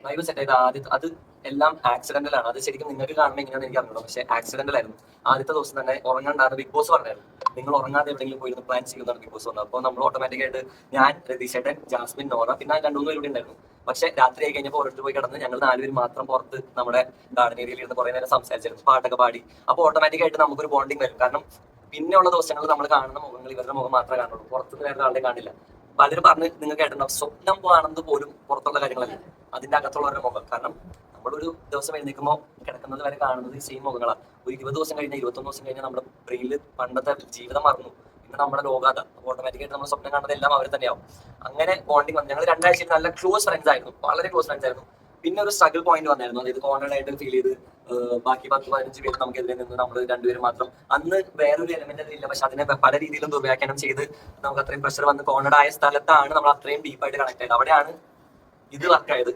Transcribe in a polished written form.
Vibe set ആയത് ആദ്യത്തെ അത് എല്ലാം ആക്സിഡന്റൽ ആണ്. അത് ശരിക്കും നിങ്ങൾക്ക് കാണുമ്പോൾ എങ്ങനെയാണെന്ന് എനിക്ക് അറിഞ്ഞൂടാ, പക്ഷേ ആക്സിഡന്റൽ ആയിരുന്നു. ആദ്യത്തെ ദിവസം തന്നെ ഉറങ്ങാണ്ടായിരുന്നു ബിഗ് ബോസ് പറഞ്ഞായിരുന്നു, നിങ്ങൾ ഉറങ്ങാതെ എവിടെയെങ്കിലും പോയിരുന്നു പ്ലാൻ ചെയ്യുന്നതാണ് ബിഗ് ബോസ് വന്നത്. അപ്പോൾ നമ്മൾ ഓട്ടോമാറ്റിക്കായിട്ട് ഞാൻ, രതീഷേട്ടൻ, ജാസ്മിൻ, നോറ, പിന്നെ 2-3 പേര് കൂടി ഉണ്ടായിരുന്നു. പക്ഷേ രാത്രി ആയി കഴിഞ്ഞപ്പോൾ ഓരോരുത്തർ പോയി കിടന്ന് ഞങ്ങൾ 4 പേര് മാത്രം പുറത്ത് നമ്മുടെ ഗാർഡൻ ഏരിയയിൽ ഇരുന്ന് കുറേ നേരം സംസാരിച്ചിരുന്നു, പാട്ടൊക്കെ പാടി. അപ്പോൾ ഓട്ടോമാറ്റിക്കായിട്ട് നമുക്കൊരു ബോണ്ടിങ് വരും. കാരണം പിന്നെയുള്ള ദിവസങ്ങളിൽ നമ്മൾ കാണുന്ന മുഖങ്ങൾ ഇവരുടെ മുഖം മാത്രമേ കാണുള്ളൂ, പുറത്തുനിന്ന് വേറെ ആളുടെ കാണില്ല. പലരും പറഞ്ഞ് നിങ്ങൾ കേട്ടിട്ടുണ്ടാവും, സ്വപ്നം കാണുന്നത് പോലും പുറത്തുള്ള കാര്യങ്ങളല്ല, അതിന്റെ അകത്തുള്ളവരുടെ മുഖം. കാരണം നമ്മളൊരു ദിവസം എഴുന്നേൽക്കുമ്പോൾ കിടക്കുന്നത് വരെ കാണുന്നത് സെയിം മുഖങ്ങളാണ്. ഒരു 20 ദിവസം കഴിഞ്ഞാൽ 21 ദിവസം കഴിഞ്ഞാൽ നമ്മുടെ ബ്രെയിനിൽ പണ്ടത്തെ ജീവിതം മറന്നു, പിന്നെ നമ്മുടെ ലോകാത ഓട്ടോമാറ്റിക്കായിട്ട് നമ്മൾ സ്വപ്നം കാണുന്നത് എല്ലാം അവർ തന്നെയാവും. അങ്ങനെ ബോണ്ടിങ് വന്നു. ഞങ്ങൾ 2 ആഴ്ചയിൽ നല്ല ക്ലോസ് ഫ്രണ്ട്സ് ആയിരുന്നു, വളരെ ക്ലോസ് ഫ്രണ്ട്സ് ആയിരുന്നു. പിന്നെ ഒരു സ്ട്രഗിൾ പോയിന്റ് വന്നായിരുന്നു, അതായത് കോർണർ ആയിട്ട് ഫീൽ ചെയ്ത് ബാക്കി 10-15 പേര് നമുക്കെതിരെ നിന്ന് നമ്മൾ 2 പേര് മാത്രം. അന്ന് വേറൊരു എലമെന്റ് അതിലില്ല, പക്ഷെ അതിനെ പല രീതിയിലും ദുർവ്യാഖ്യാനം ചെയ്ത് നമുക്ക് അത്രയും പ്രഷർ വന്ന് കോർണർ ആയ സ്ഥലത്താണ് നമ്മൾ അത്രയും ഡീപ്പായിട്ട് കണക്ട് ആയത്. അവിടെയാണ് ഇത് വർക്കായത്.